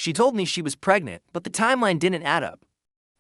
She told me she was pregnant, but the timeline didn't add up.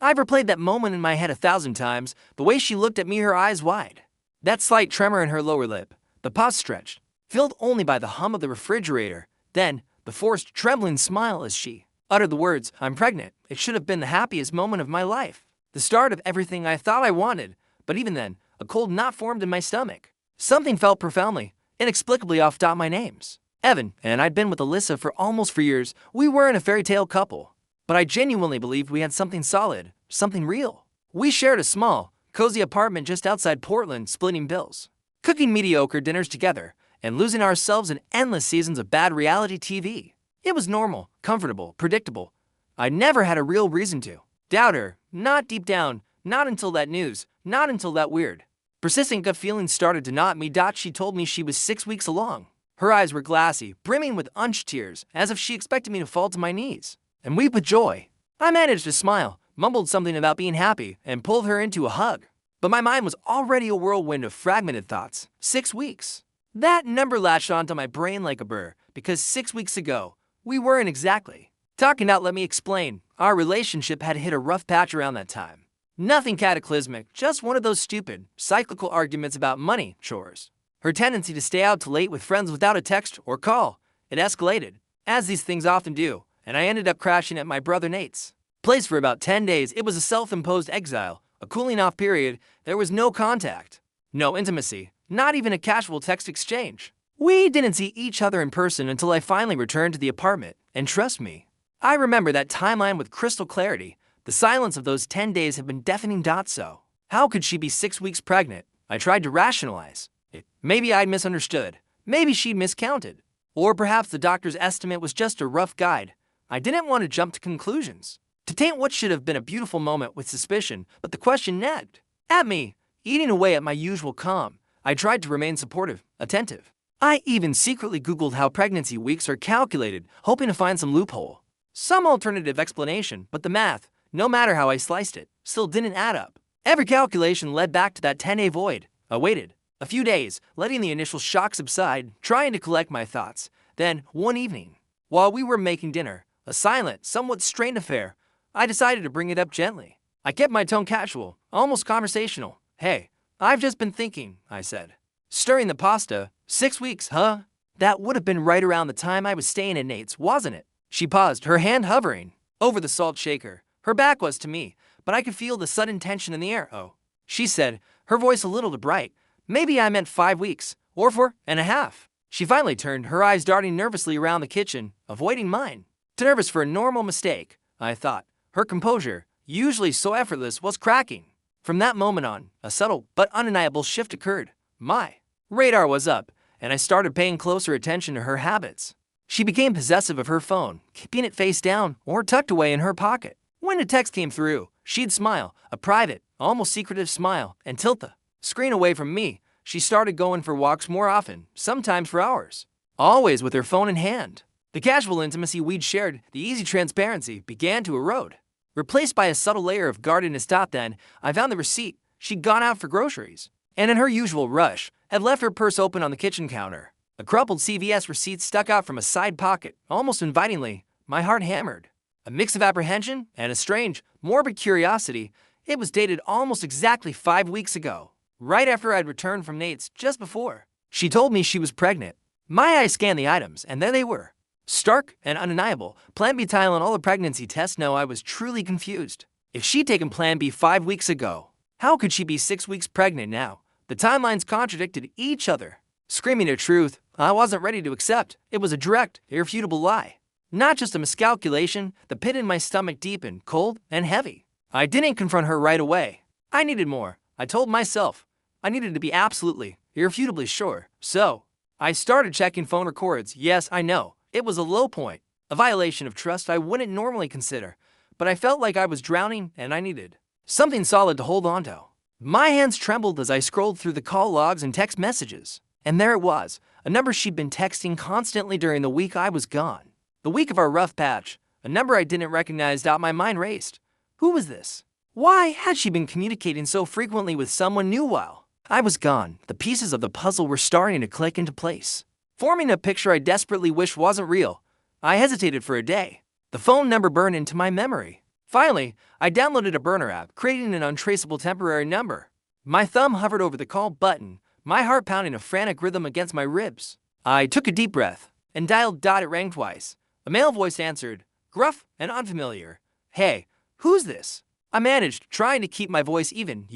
I've replayed that moment in my head 1,000 times, the way she looked at me, her eyes wide. That slight tremor in her lower lip, the pause stretched, filled only by the hum of the refrigerator, then the forced, trembling smile as she uttered the words, "I'm pregnant." It should have been the happiest moment of my life. The start of everything I thought I wanted, but even then, a cold knot formed in my stomach. Something felt profoundly, inexplicably off. My name's Evan, and I'd been with Alyssa for almost 4 years. We weren't a fairy tale couple, but I genuinely believed we had something solid, something real. We shared a small, cozy apartment just outside Portland, splitting bills, cooking mediocre dinners together, and losing ourselves in endless seasons of bad reality TV. It was normal, comfortable, predictable. I never had a real reason to doubt her, not deep down, not until that news, not until that weird, persistent gut feeling started to knot me. She told me she was 6 weeks along. Her eyes were glassy, brimming with unshed tears, as if she expected me to fall to my knees and weep with joy. I managed to smile, mumbled something about being happy, and pulled her into a hug. But my mind was already a whirlwind of fragmented thoughts. 6 weeks. That number latched onto my brain like a burr, because 6 weeks ago, we weren't exactly talking out. Let me explain. Our relationship had hit a rough patch around that time. Nothing cataclysmic, just one of those stupid, cyclical arguments about money, chores. Her tendency to stay out too late with friends without a text or call. It escalated, as these things often do, and I ended up crashing at my brother Nate's place for about 10 days. It was a self-imposed exile, a cooling-off period. There was no contact, no intimacy, not even a casual text exchange. We didn't see each other in person until I finally returned to the apartment, and trust me, I remember that timeline with crystal clarity. The silence of those 10 days had been deafening. So, how could she be 6 weeks pregnant? I tried to rationalize it. Maybe I'd misunderstood. Maybe she'd miscounted. Or perhaps the doctor's estimate was just a rough guide. I didn't want to jump to conclusions, to taint what should have been a beautiful moment with suspicion, but the question nagged at me, eating away at my usual calm. I tried to remain supportive, attentive. I even secretly Googled how pregnancy weeks are calculated, hoping to find some loophole, some alternative explanation, but the math, no matter how I sliced it, still didn't add up. Every calculation led back to that 10-day void. I waited a few days, letting the initial shock subside, trying to collect my thoughts. Then, one evening, while we were making dinner, a silent, somewhat strained affair, I decided to bring it up gently. I kept my tone casual, almost conversational. "Hey, I've just been thinking," I said, stirring the pasta. 6 weeks, huh? That would have been right around the time I was staying at Nate's, wasn't it? She paused, her hand hovering over the salt shaker. Her back was to me, but I could feel the sudden tension in the air. "Oh," she said, her voice a little too bright. "Maybe I meant 5 weeks, or 4.5. She finally turned, her eyes darting nervously around the kitchen, avoiding mine. Too nervous for a normal mistake, I thought. Her composure, usually so effortless, was cracking. From that moment on, a subtle but undeniable shift occurred. My radar was up, and I started paying closer attention to her habits. She became possessive of her phone, keeping it face down or tucked away in her pocket. When a text came through, she'd smile, a private, almost secretive smile, and tilt the screen away from me. She started going for walks more often, sometimes for hours, always with her phone in hand. The casual intimacy we'd shared, the easy transparency, began to erode, replaced by a subtle layer of guardedness. Then, I found the receipt. She'd gone out for groceries, and in her usual rush, had left her purse open on the kitchen counter. A crumpled CVS receipt stuck out from a side pocket, almost invitingly. My heart hammered. A mix of apprehension and a strange, morbid curiosity. It was dated almost exactly 5 weeks ago, right after I'd returned from Nate's, just before she told me she was pregnant. My eyes scanned the items, and there they were. Stark and undeniable. Plan B Tylenol, all the pregnancy tests. No, I was truly confused. If she'd taken Plan B 5 weeks ago, how could she be 6 weeks pregnant now? The timelines contradicted each other. Screaming the truth, I wasn't ready to accept. It was a direct, irrefutable lie. Not just a miscalculation. The pit in my stomach deepened, cold and heavy. I didn't confront her right away. I needed more. I told myself I needed to be absolutely, irrefutably sure. So, I started checking phone records. Yes, I know. It was a low point, a violation of trust I wouldn't normally consider, but I felt like I was drowning and I needed something solid to hold on to. My hands trembled as I scrolled through the call logs and text messages. And there it was, a number she'd been texting constantly during the week I was gone. The week of our rough patch, a number I didn't recognize. My mind raced. Who was this? Why had she been communicating so frequently with someone new while I was gone? The pieces of the puzzle were starting to click into place, forming a picture I desperately wished wasn't real. I hesitated for a day, The phone number burned into my memory. Finally, I downloaded a burner app, creating an untraceable temporary number. My thumb hovered over the call button, my heart pounding a frantic rhythm against my ribs. I took a deep breath and dialed. It rang twice. A male voice answered, gruff and unfamiliar. Hey, who's this? I managed, trying to keep my voice even.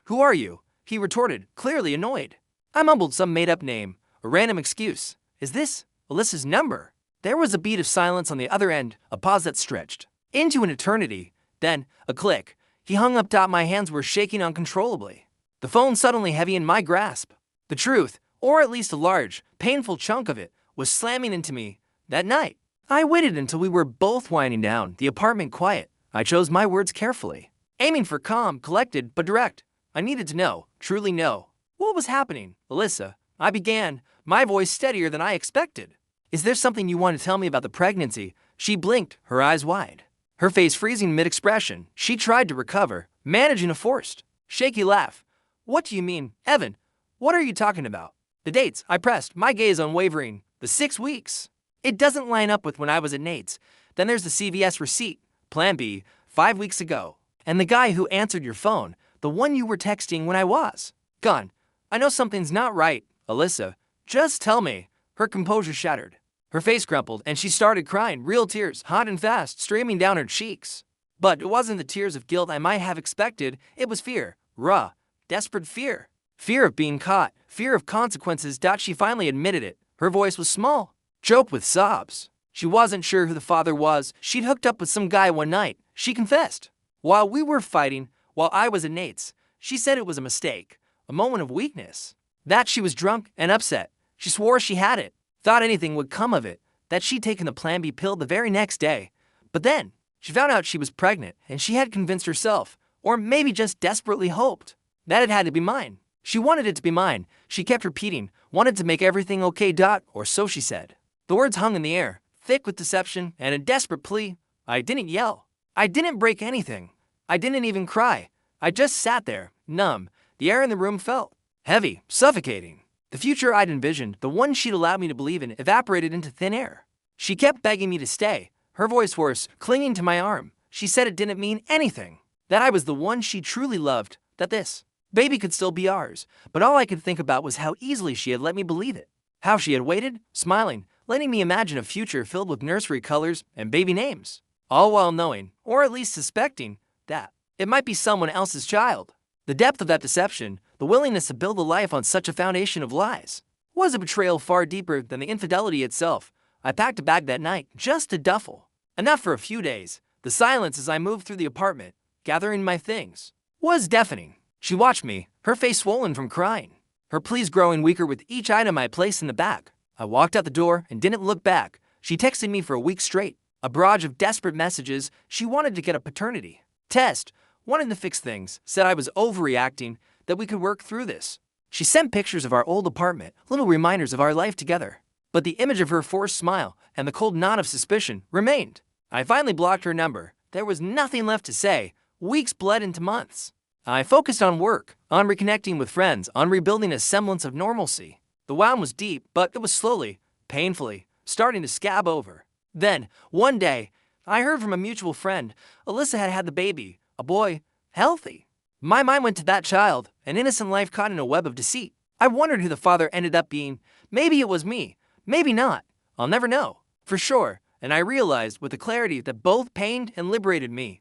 Who are you? He retorted, clearly annoyed. I mumbled some made-up name, a random excuse. Is this Alyssa's number? There was a beat of silence on the other end, a pause that stretched into an eternity. Then, a click. He hung up. My hands were shaking uncontrollably. The phone suddenly heavy in my grasp. The truth, or at least a large, painful chunk of it, was slamming into me. That night, I waited until we were both winding down, the apartment quiet. I chose my words carefully, aiming for calm, collected, but direct. I needed to know, truly know, what was happening. Alyssa, I began, my voice steadier than I expected. Is there something you want to tell me about the pregnancy? She blinked, her eyes wide, her face freezing mid-expression. She tried to recover, managing a forced, shaky laugh. What do you mean, Evan? What are you talking about? The dates, I pressed, my gaze unwavering. The 6 weeks. It doesn't line up with when I was at Nate's. Then there's the CVS receipt, Plan B, 5 weeks ago. And the guy who answered your phone, the one you were texting when I was gone. I know something's not right, Alyssa. Just tell me. Her composure shattered. Her face crumpled and she started crying, real tears, hot and fast, streaming down her cheeks. But it wasn't the tears of guilt I might have expected. It was fear, raw, desperate fear. Fear of being caught, fear of consequences. She finally admitted it. Her voice was small, choked with sobs. She wasn't sure who the father was. She'd hooked up with some guy one night, she confessed. While we were fighting, while I was at Nate's, she said it was a mistake, a moment of weakness. That she was drunk and upset. She swore she had it, thought anything would come of it, that she'd taken the Plan B pill the very next day. But then, she found out she was pregnant, and she had convinced herself, or maybe just desperately hoped, that it had to be mine. She wanted it to be mine. She kept repeating, wanted to make everything okay. Or so she said. The words hung in the air, thick with deception and a desperate plea. I didn't yell. I didn't break anything. I didn't even cry. I just sat there, numb. The air in the room felt heavy, suffocating. The future I'd envisioned, the one she'd allowed me to believe in, evaporated into thin air. She kept begging me to stay, her voice hoarse, clinging to my arm. She said it didn't mean anything, that I was the one she truly loved, that this baby could still be ours. But all I could think about was how easily she had let me believe it. How she had waited, smiling, letting me imagine a future filled with nursery colors and baby names. All while knowing, or at least suspecting, that it might be someone else's child. The depth of that deception, the willingness to build a life on such a foundation of lies, was a betrayal far deeper than the infidelity itself. I packed a bag that night, just a duffel. Enough for a few days. The silence as I moved through the apartment, gathering my things, was deafening. She watched me, her face swollen from crying, her pleas growing weaker with each item I placed in the bag. I walked out the door and didn't look back. She texted me for a week straight, a barrage of desperate messages. She wanted to get a paternity test, wanted to fix things, said I was overreacting, that we could work through this. She sent pictures of our old apartment, little reminders of our life together. But the image of her forced smile and the cold nod of suspicion remained. I finally blocked her number. There was nothing left to say. Weeks bled into months. I focused on work, on reconnecting with friends, on rebuilding a semblance of normalcy. The wound was deep, but it was slowly, painfully, starting to scab over. Then, one day, I heard from a mutual friend. Alyssa had had the baby, a boy, healthy. My mind went to that child, an innocent life caught in a web of deceit. I wondered who the father ended up being. Maybe it was me, maybe not. I'll never know, for sure. And I realized with the clarity that both pained and liberated me.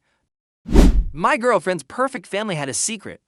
My girlfriend's perfect family had a secret.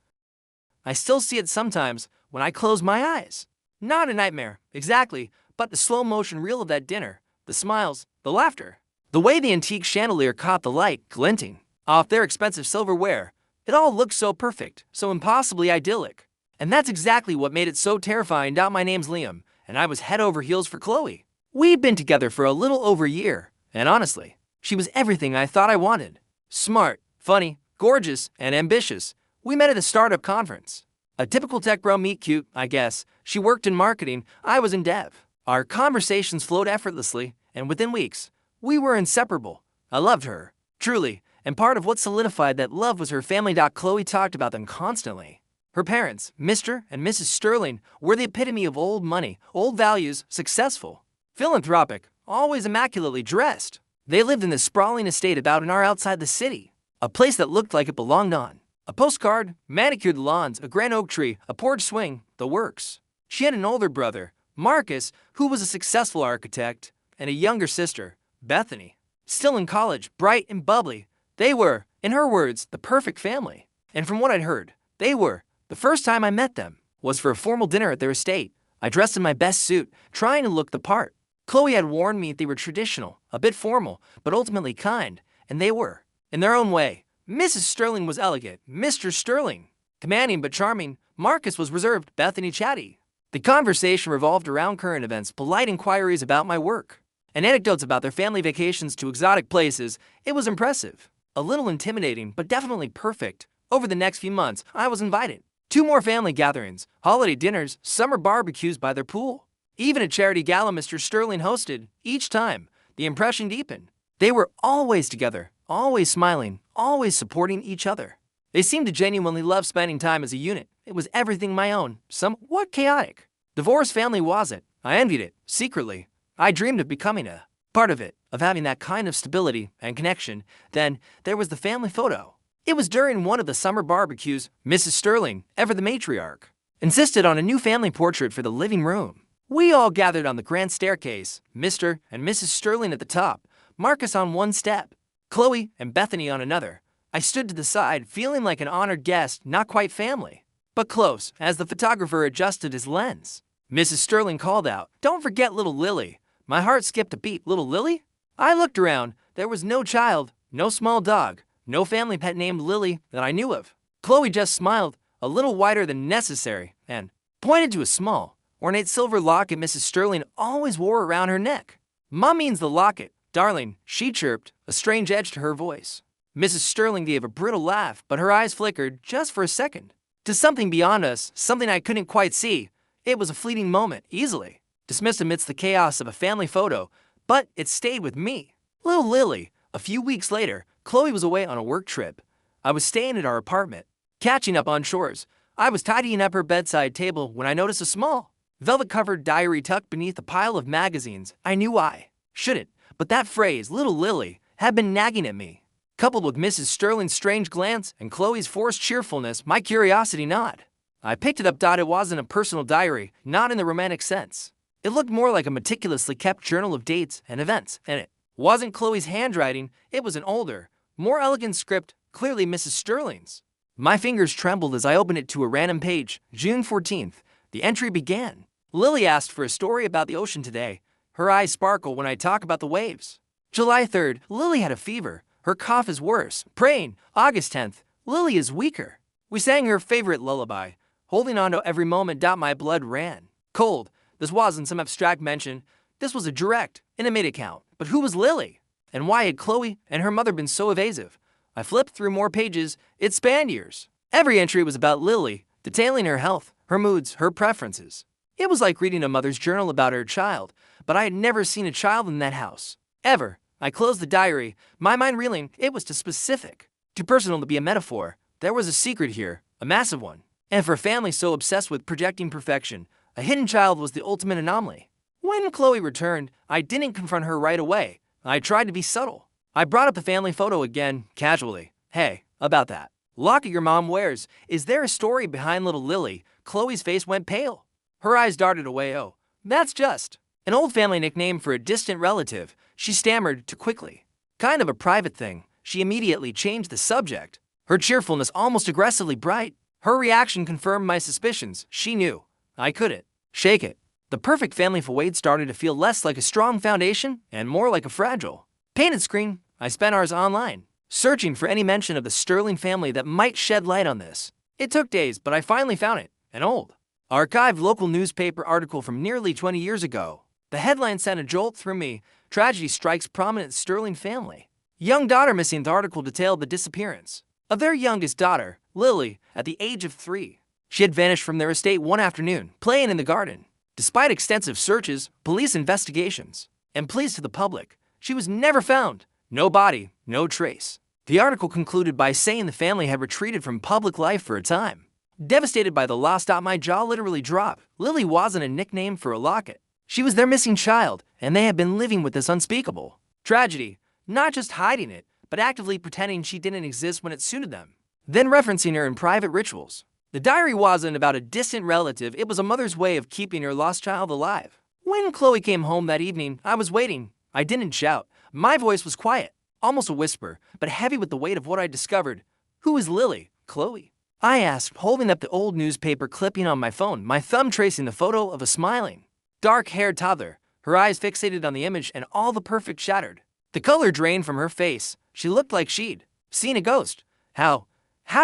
I still see it sometimes when I close my eyes. Not a nightmare, exactly, but the slow-motion reel of that dinner, the smiles, the laughter. The way the antique chandelier caught the light, glinting off their expensive silverware. It all looked so perfect, so impossibly idyllic. And that's exactly what made it so terrifying. My name's Liam, and I was head over heels for Chloe. We'd been together for a little over a year, and honestly, she was everything I thought I wanted. Smart, funny, gorgeous, and ambitious. We met at a startup conference. A typical tech bro meet cute, I guess. She worked in marketing, I was in dev. Our conversations flowed effortlessly, and within weeks, we were inseparable. I loved her, truly, and part of what solidified that love was her family. Chloe talked about them constantly. Her parents, Mr. and Mrs. Sterling, were the epitome of old money, old values, successful, philanthropic, always immaculately dressed. They lived in this sprawling estate about an hour outside the city, a place that looked like it belonged on a postcard, manicured lawns, a grand oak tree, a porch swing, the works. She had an older brother, Marcus, who was a successful architect, and a younger sister, Bethany, still in college, bright and bubbly. They were, in her words, the perfect family. And from what I'd heard, they were. The first time I met them was for a formal dinner at their estate. I dressed in my best suit, trying to look the part. Chloe had warned me they were traditional, a bit formal, but ultimately kind, and they were. In their own way, Mrs. Sterling was elegant, Mr. Sterling commanding but charming, Marcus was reserved, Bethany chatty. The conversation revolved around current events, polite inquiries about my work, and anecdotes about their family vacations to exotic places. It was impressive, a little intimidating, but definitely perfect. Over the next few months, I was invited. 2 more family gatherings, holiday dinners, summer barbecues by their pool. Even a charity gala Mr. Sterling hosted. Each time, the impression deepened. They were always together, always smiling, always supporting each other. They seemed to genuinely love spending time as a unit. It was everything my own, somewhat chaotic. Divorced family was it. I envied it, secretly. I dreamed of becoming a part of it, of having that kind of stability and connection. Then, there was the family photo. It was during one of the summer barbecues. Mrs. Sterling, ever the matriarch, insisted on a new family portrait for the living room. We all gathered on the grand staircase, Mr. and Mrs. Sterling at the top, Marcus on one step, Chloe and Bethany on another. I stood to the side, feeling like an honored guest, not quite family, but close, as the photographer adjusted his lens. Mrs. Sterling called out, "Don't forget little Lily." My heart skipped a beat. Little Lily? I looked around. There was no child, no small dog, no family pet named Lily that I knew of. Chloe just smiled, a little wider than necessary, and pointed to a small, ornate silver locket Mrs. Sterling always wore around her neck. "Mom means the locket, darling," she chirped, a strange edge to her voice. Mrs. Sterling gave a brittle laugh, but her eyes flickered just for a second. To something beyond us, something I couldn't quite see. It was a fleeting moment, easily dismissed amidst the chaos of a family photo, but it stayed with me. Little Lily. A few weeks later, Chloe was away on a work trip. I was staying at our apartment, catching up on chores. I was tidying up her bedside table when I noticed a small, velvet-covered diary tucked beneath a pile of magazines. I knew I shouldn't, but that phrase, little Lily, had been nagging at me. Coupled with Mrs. Sterling's strange glance and Chloe's forced cheerfulness, my curiosity gnawed. I picked it up. It wasn't a personal diary, not in the romantic sense. It looked more like a meticulously kept journal of dates and events, and it wasn't Chloe's handwriting. It was an older, more elegant script, clearly Mrs. Sterling's. My fingers trembled as I opened it to a random page. June 14th. The entry began. Lily asked for a story about the ocean today. Her eyes sparkle when I talk about the waves. July 3rd. Lily had a fever. Her cough is worse. Praying. August 10th. Lily is weaker. We sang her favorite lullaby. Holding on to every moment. My blood ran cold. This wasn't some abstract mention. This was a direct, intimate account. But who was Lily? And why had Chloe and her mother been so evasive? I flipped through more pages. It spanned years. Every entry was about Lily, detailing her health, her moods, her preferences. It was like reading a mother's journal about her child, but I had never seen a child in that house. Ever. I closed the diary, my mind reeling. It was too specific, too personal to be a metaphor. There was a secret here, a massive one. And for a family so obsessed with projecting perfection, a hidden child was the ultimate anomaly. When Chloe returned, I didn't confront her right away. I tried to be subtle. I brought up the family photo again, casually. "Hey, about that locket your mom wears, is there a story behind little Lily?" Chloe's face went pale. Her eyes darted away. "Oh, that's just an old family nickname for a distant relative," she stammered too quickly. "Kind of a private thing." She immediately changed the subject, her cheerfulness almost aggressively bright. Her reaction confirmed my suspicions. She knew. I couldn't shake it. The perfect family facade started to feel less like a strong foundation and more like a fragile painted screen. I spent hours online, searching for any mention of the Sterling family that might shed light on this. It took days, but I finally found it. An old, archived local newspaper article from nearly 20 years ago. The headline sent a jolt through me. "Tragedy strikes prominent Sterling family. Young daughter missing." The article detailed the disappearance of their youngest daughter, Lily, at the age of 3. She had vanished from their estate one afternoon, playing in the garden. Despite extensive searches, police investigations, and pleas to the public, she was never found. No body, no trace. The article concluded by saying the family had retreated from public life for a time. Devastated by the loss, my jaw literally dropped. Lily wasn't a nickname for a locket. She was their missing child, and they had been living with this unspeakable tragedy. not just hiding it, but actively pretending she didn't exist when it suited them, then referencing her in private rituals. The diary wasn't about a distant relative, it was a mother's way of keeping her lost child alive. When Chloe came home that evening, I was waiting. I didn't shout. My voice was quiet, almost a whisper, but heavy with the weight of what I discovered. "Who is Lily, Chloe?" I asked, holding up the old newspaper clipping on my phone, my thumb tracing the photo of a smiling, dark-haired toddler, her eyes fixated on the image and all the perfect shattered. The color drained from her face. She looked like she'd seen a ghost. How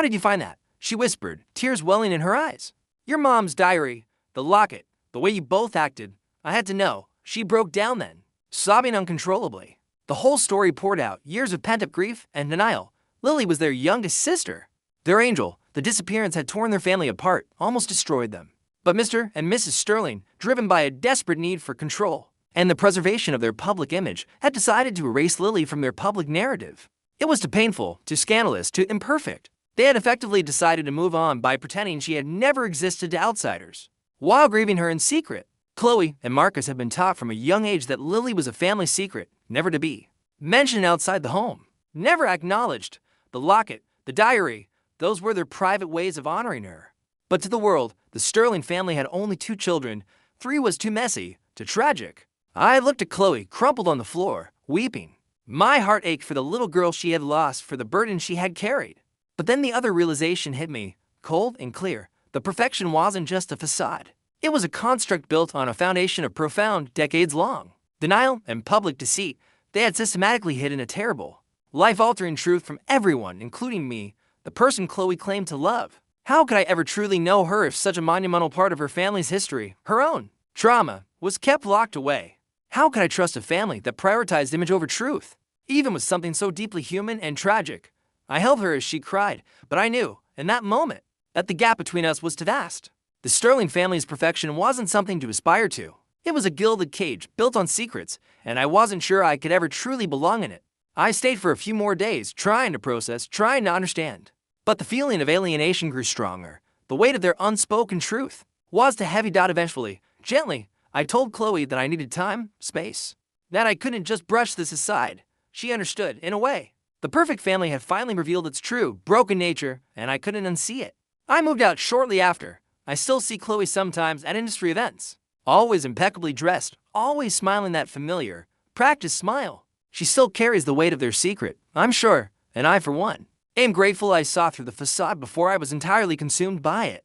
did you find that?" she whispered, tears welling in her eyes. "Your mom's diary, the locket, the way you both acted. I had to know." She broke down then, sobbing uncontrollably. The whole story poured out, years of pent-up grief and denial. Lily was their youngest sister, their angel. The disappearance had torn their family apart, almost destroyed them. But Mr. and Mrs. Sterling, driven by a desperate need for control and the preservation of their public image, had decided to erase Lily from their public narrative. It was too painful, too scandalous, too imperfect. They had effectively decided to move on by pretending she had never existed to outsiders, while grieving her in secret. Chloe and Marcus had been taught from a young age that Lily was a family secret, never to be mentioned outside the home, never acknowledged. The locket, the diary, those were their private ways of honoring her. But to the world, the Sterling family had only 2 children. 3 was too messy, too tragic. I looked at Chloe, crumpled on the floor, weeping. My heart ached for the little girl she had lost, for the burden she had carried. But then the other realization hit me, cold and clear. The perfection wasn't just a facade. It was a construct built on a foundation of profound, decades-long denial and public deceit. They had systematically hidden a terrible, life-altering truth from everyone, including me, the person Chloe claimed to love. How could I ever truly know her if such a monumental part of her family's history, her own trauma, was kept locked away? How could I trust a family that prioritized image over truth, even with something so deeply human and tragic? I held her as she cried, but I knew, in that moment, that the gap between us was too vast. The Sterling family's perfection wasn't something to aspire to. It was a gilded cage built on secrets, and I wasn't sure I could ever truly belong in it. I stayed for a few more days, trying to process, trying to understand. But the feeling of alienation grew stronger. The weight of their unspoken truth was too heavy. Eventually, gently, I told Chloe that I needed time, space, that I couldn't just brush this aside. She understood, in a way. The perfect family had finally revealed its true, broken nature, and I couldn't unsee it. I moved out shortly after. I still see Chloe sometimes at industry events, always impeccably dressed, always smiling that familiar, practiced smile. She still carries the weight of their secret, I'm sure, and I, for one, am grateful I saw through the facade before I was entirely consumed by it.